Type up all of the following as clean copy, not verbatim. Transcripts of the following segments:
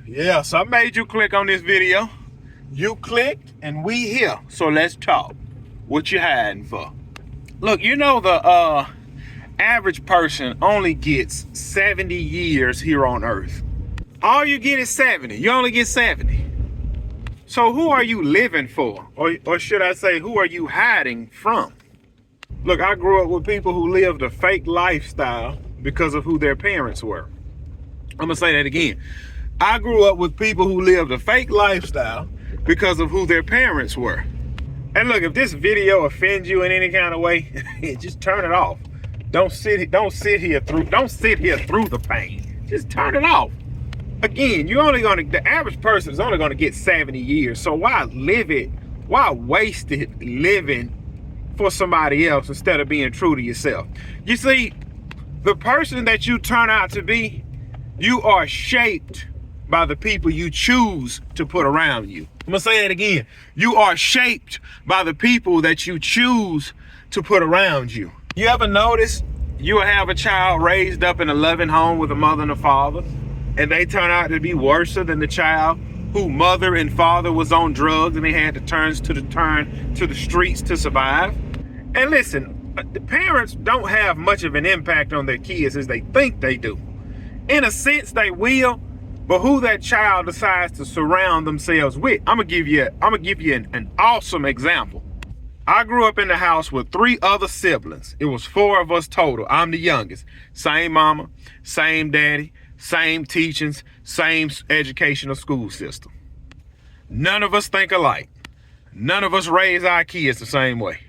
Yeah, so I made you click on this video. You clicked and we here. So let's talk. What you hiding for? Look, you know the average person only gets 70 years here on earth. All you get is 70. You only get 70. So who are you living for? Or should I say, who are you hiding from? Look, I grew up with people who lived a fake lifestyle because of who their parents were. I'm gonna say that again. I grew up with people who lived a fake lifestyle because of who their parents were. And look, if this video offends you in any kind of way, just turn it off. Don't sit here through the pain. Just turn it off. Again, the average person is only gonna get 70 years. So why waste it living for somebody else instead of being true to yourself? You see, the person that you turn out to be, you are shaped by the people you choose to put around you. I'm gonna say that again. You are shaped by the people that you choose to put around you. You ever notice you will have a child raised up in a loving home with a mother and a father, and they turn out to be worse than the child whose mother and father was on drugs and they had to turn to the streets to survive? And listen, the parents don't have much of an impact on their kids as they think they do. In a sense, they will, but who that child decides to surround themselves with. I'm gonna give you an awesome example. I grew up in the house with 3 other siblings. It was 4 of us total. I'm the youngest. Same mama, same daddy, same teachings, same educational school system. None of us think alike. None of us raise our kids the same way.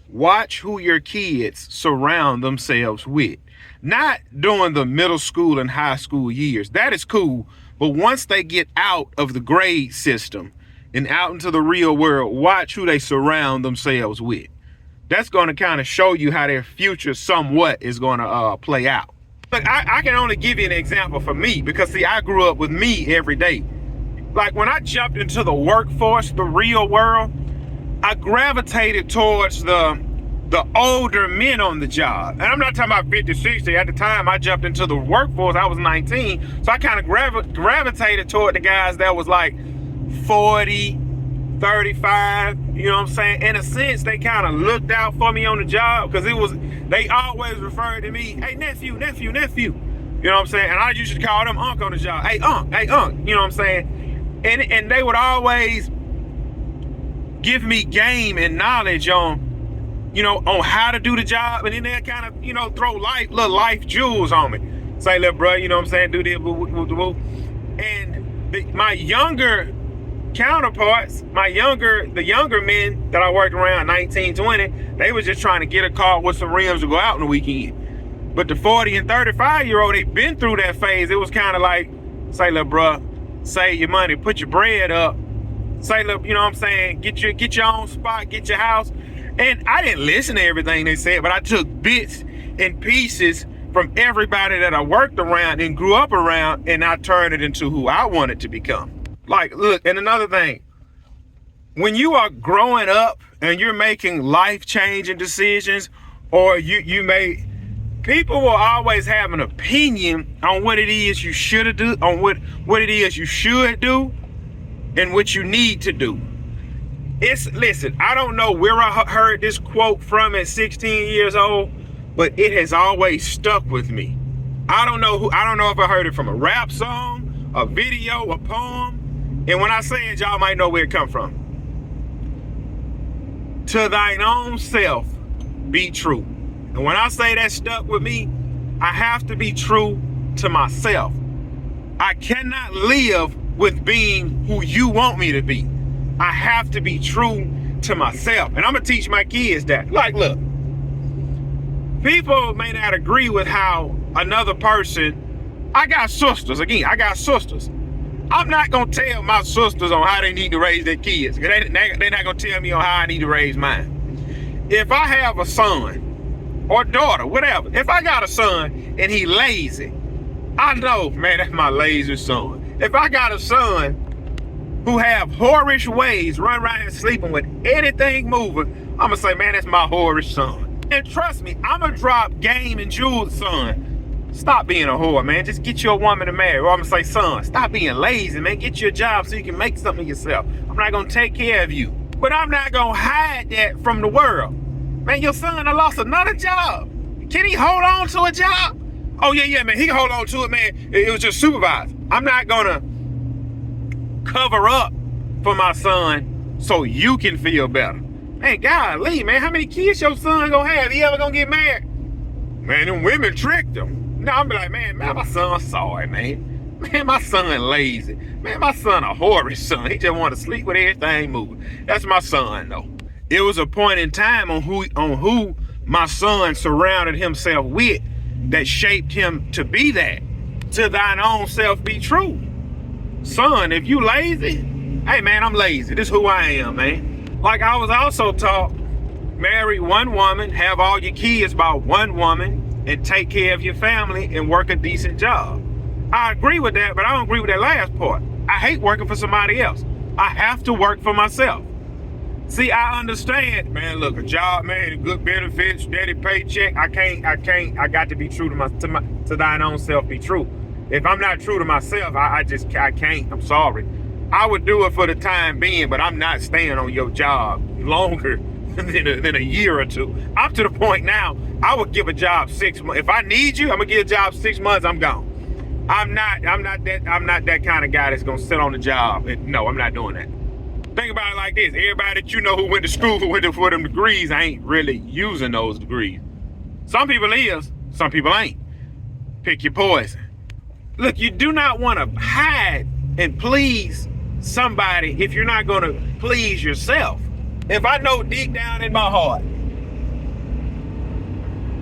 Watch who your kids surround themselves with. Not during the middle school and high school years. That is cool. But once they get out of the grade system and out into the real world, watch who they surround themselves with. That's going to kind of show you how their future somewhat is going to play out. Look, I can only give you an example for me because, see, I grew up with me every day. Like when I jumped into the workforce, the real world, I gravitated towards the older men on the job. And I'm not talking about 50, 60. At the time I jumped into the workforce, I was 19. So I kind of gravitated toward the guys that was like 40, 35, you know what I'm saying? In a sense, they kind of looked out for me on the job because they always referred to me, hey, nephew. You know what I'm saying? And I used to call them Unc on the job. Hey, Unc, you know what I'm saying? And they would always give me game and knowledge on how to do the job, and then they'll kind of, throw little life jewels on me. Say, look, bro, you know what I'm saying, do this, woo. And my younger counterparts, the younger men that I worked around, 19, 20, they was just trying to get a car with some rims to go out on the weekend. But the 40 and 35-year-old, they been through that phase. It was kind of like, say, look, bro, save your money, put your bread up. Say, look, you know what I'm saying, get your own spot, get your house. And I didn't listen to everything they said, but I took bits and pieces from everybody that I worked around and grew up around, and I turned it into who I wanted to become. Like, look, and another thing, when you are growing up and you're making life-changing decisions, or people will always have an opinion on what it is you should do, on what it is you should do, and what you need to do. Listen, I don't know where I heard this quote from at 16 years old, but it has always stuck with me. I don't know if I heard it from a rap song, a video, a poem. And when I say it, y'all might know where it come from. To thine own self be true. And when I say that stuck with me, I have to be true to myself. I cannot live with being who you want me to be. I have to be true to myself. And I'm going to teach my kids that. Like, look, people may not agree with how another person, I got sisters. I'm not going to tell my sisters on how they need to raise their kids. They're not going to tell me on how I need to raise mine. If I have a son or daughter, whatever, if I got a son and he lazy, I know, man, that's my lazy son. If I got a son who have whorish ways, run around here sleeping with anything moving, I'm gonna say, man, that's my whorish son. And trust me, I'm gonna drop game and jewels son Stop being a whore, man. Just get you a woman to marry. Or I'm gonna say, son, stop being lazy, man. Get you a job so you can make something of yourself. I'm not gonna take care of you. But I'm not gonna hide that from the world. Man, your son done lost another job. Can he hold on to a job? Oh, yeah, man. He can hold on to it, man. It was just supervised. I'm not gonna cover up for my son so you can feel better. Man, golly, man, how many kids your son gonna have? He ever gonna get married? Man, them women tricked him. Now I'm be like, man, my son's sorry, man. Man, my son lazy. Man, my son a whorish son. He just want to sleep with everything moving. That's my son, though. It was a point in time on who my son surrounded himself with that shaped him to be that. To thine own self be true. Son, if you lazy, hey, man, I'm lazy. This is who I am, man. Like I was also taught, marry one woman, have all your kids by one woman, and take care of your family and work a decent job. I agree with that, but I don't agree with that last part. I hate working for somebody else. I have to work for myself. See, I understand, man, look, a job, man, good benefits, steady paycheck. I got to be true to thine own self be true. If I'm not true to myself, I can't. I'm sorry. I would do it for the time being, but I'm not staying on your job longer than a year or two. I'm to the point now, I would give a job 6 months. If I need you, I'm gonna give a job 6 months, I'm gone. I'm not that kind of guy that's gonna sit on the job. No, I'm not doing that. Think about it like this. Everybody that you know who went to school for them degrees ain't really using those degrees. Some people is, some people ain't. Pick your poison. Look, you do not want to hide and please somebody if you're not gonna please yourself. If I know deep down in my heart,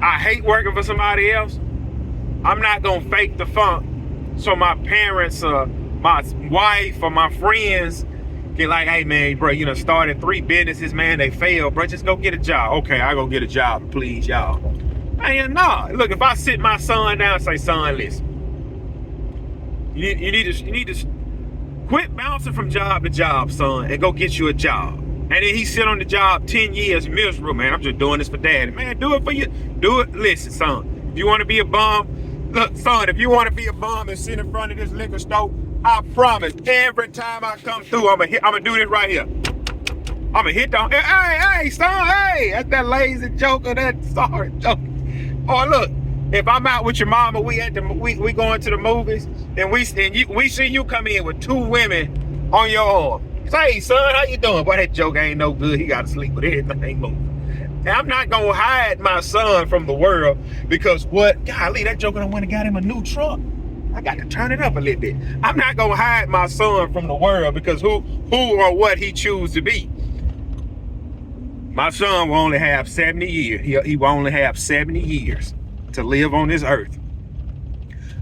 I hate working for somebody else, I'm not gonna fake the funk so my parents or my wife or my friends get like, hey man, bro, you know, started 3 businesses, man, they failed, bro, just go get a job. Okay, I go get a job and please y'all. Man, nah, look, if I sit my son down and say, son, listen, you need to quit bouncing from job to job, son, and go get you a job. And then he sit on the job 10 years miserable, man. I'm just doing this for daddy. Man, do it for you. Do it. Listen, son, if you want to be a bum, look, son, if you want to be a bum and sit in front of this liquor store, I promise every time I come through, I'm gonna do this right here. I'm gonna hit the, hey, son, hey, that's that lazy joker, that sorry joker. Oh, look, if I'm out with your mama, we going to the movies, and we see you come in with 2 women on your arm. Say, son, how you doing? Boy, that joke ain't no good. He got to sleep with everything moving. And I'm not going to hide my son from the world because what? Golly, that joker done went and got him a new truck. I got to turn it up a little bit. I'm not going to hide my son from the world because who or what he choose to be. My son will only have 70 years. He will only have 70 years to live on this earth.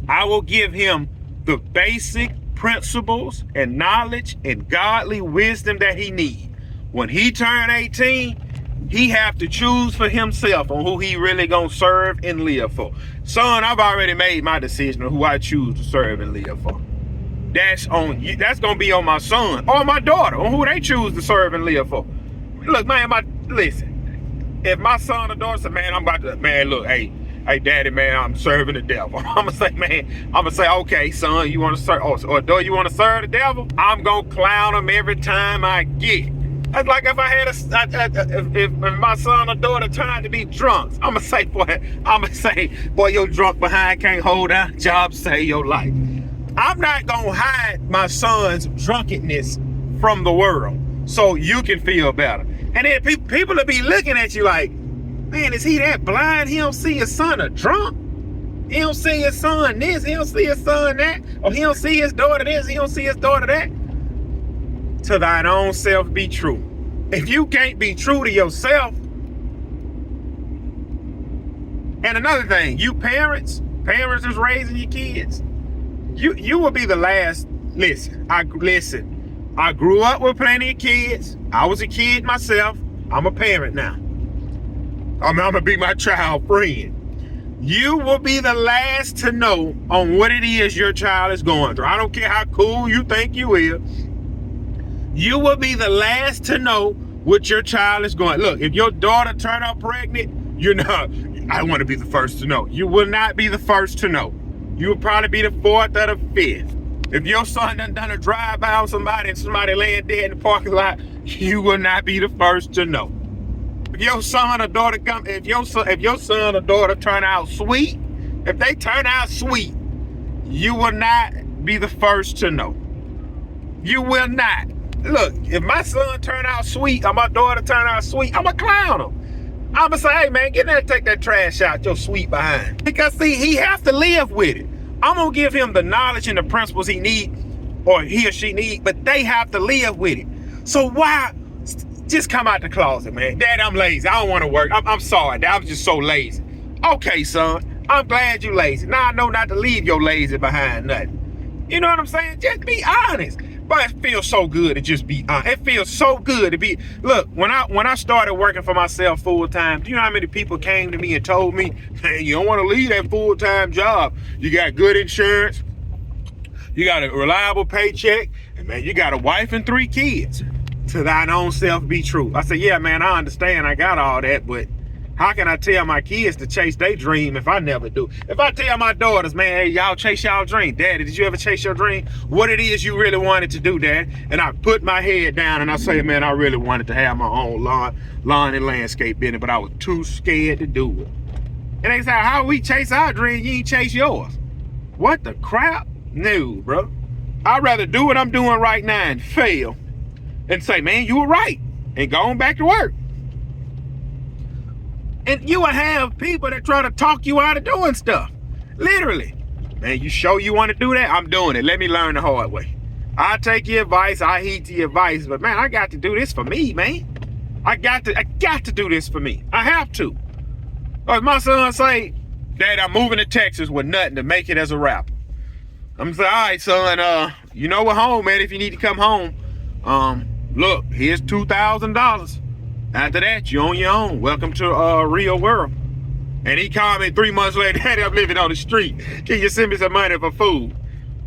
I will give him the basic principles and knowledge and godly wisdom that he needs. When he turn 18, he have to choose for himself on who he really gonna serve and live for. Son, I've already made my decision on who I choose to serve and live for. That's on you. That's gonna be on my son or my daughter on who they choose to serve and live for. Look, man, listen. If my son or daughter say, man, I'm about to, man, look, hey, daddy, man, I'm serving the devil. I'm gonna say, okay, son, you want to serve, or daughter, you want to serve the devil? I'm gonna clown him every time I get. That's like if I had if my son or daughter turned out to be drunks, I'm gonna say, boy, your drunk behind can't hold out. Job save your life. I'm not gonna hide my son's drunkenness from the world so you can feel better. And then people will be looking at you like, man, is he that blind? He don't see his son a drunk? He don't see his son this, he don't see his son that, or he don't see his daughter this, he don't see his daughter that. To thine own self be true. If you can't be true to yourself, and another thing, you parents is raising your kids, you will be the last. Listen, I grew up with plenty of kids. I was a kid myself. I'm a parent now. I'm gonna be my child friend. You will be the last to know on what it is your child is going through. I don't care how cool you think you is. You will be the last to know what your child is going. Look, if your daughter turned up pregnant, you know, I want to be the first to know. You will not be the first to know. You will probably be the fourth or the fifth. If your son done a drive-by on somebody and somebody laying dead in the parking lot, you will not be the first to know. If your son or daughter if your son or daughter turn out sweet, if they turn out sweet, you will not be the first to know. You will not. Look, if my son turn out sweet or my daughter turn out sweet, I'm going to clown them. I'm going to say, hey, man, get in there and take that trash out your sweet behind. Because, see, he has to live with it. I'm going to give him the knowledge and the principles he need, or he or she need, but they have to live with it. So why just come out the closet, man? Dad, I'm lazy. I don't want to work. I'm sorry, Dad. I'm just so lazy. Okay, son, I'm glad you lazy. Now I know not to leave your lazy behind nothing. You know what I'm saying? Just be honest. But it feels so good to just be honest. It feels so good to be. Look, when I started working for myself full time, do you know how many people came to me and told me, "Man, you don't want to leave that full time job. You got good insurance, you got a reliable paycheck, and man, you got a wife and 3 kids. To thine own self be true." I said, "Yeah, man, I understand. I got all that, but how can I tell my kids to chase their dream if I never do? If I tell my daughters, man, hey, y'all chase y'all dream. Daddy, did you ever chase your dream? What it is you really wanted to do, Dad?" And I put my head down and I say, man, I really wanted to have my own lawn and landscape business, but I was too scared to do it. And they say, how we chase our dream, you ain't chase yours? What the crap? No, bro. I'd rather do what I'm doing right now and fail and say, man, you were right, and go on back to work. And you will have people that try to talk you out of doing stuff. Literally. Man, you sure you want to do that? I'm doing it. Let me learn the hard way. I take your advice. I heed to your advice. But man, I got to do this for me, man. I got to do this for me. I have to. Or if my son say, Dad, I'm moving to Texas with nothing to make it as a rapper, I'm gonna say, all right, son, you know we're home, man, if you need to come home. Look, here's $2,000. After that, you're on your own. Welcome to real world. And he called me 3 months later, Daddy, I'm living on the street. Can you send me some money for food?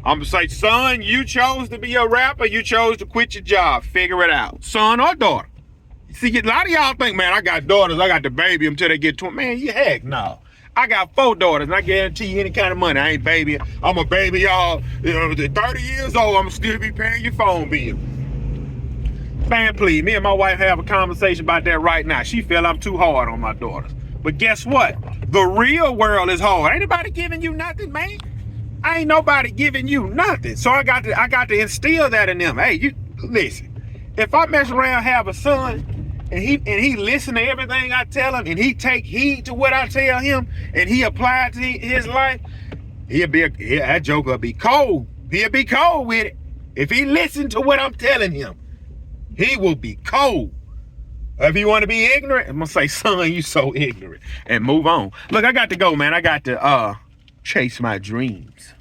I'm gonna say, son, you chose to be a rapper. You chose to quit your job. Figure it out. Son or daughter. See, a lot of y'all think, man, I got daughters. I got to baby them until they get 20. Man, you heck no. I got 4 daughters, and I guarantee you any kind of money. I ain't baby. I'm a baby, y'all. You know, 30 years old, I'm still be paying your phone bill. Man, please, me and my wife have a conversation about that right now. She feel I'm too hard on my daughters. But guess what? The real world is hard. Ain't nobody giving you nothing, man. Ain't nobody giving you nothing. So I got to instill that in them. Hey, you listen. If I mess around, have a son, and he listen to everything I tell him, and he take heed to what I tell him, and he apply it to his life, that joker will be cold. He'll be cold with it. If he listen to what I'm telling him, he will be cold. If you want to be ignorant, I'm going to say, son, you so ignorant. And move on. Look, I got to go, man. I got to chase my dreams.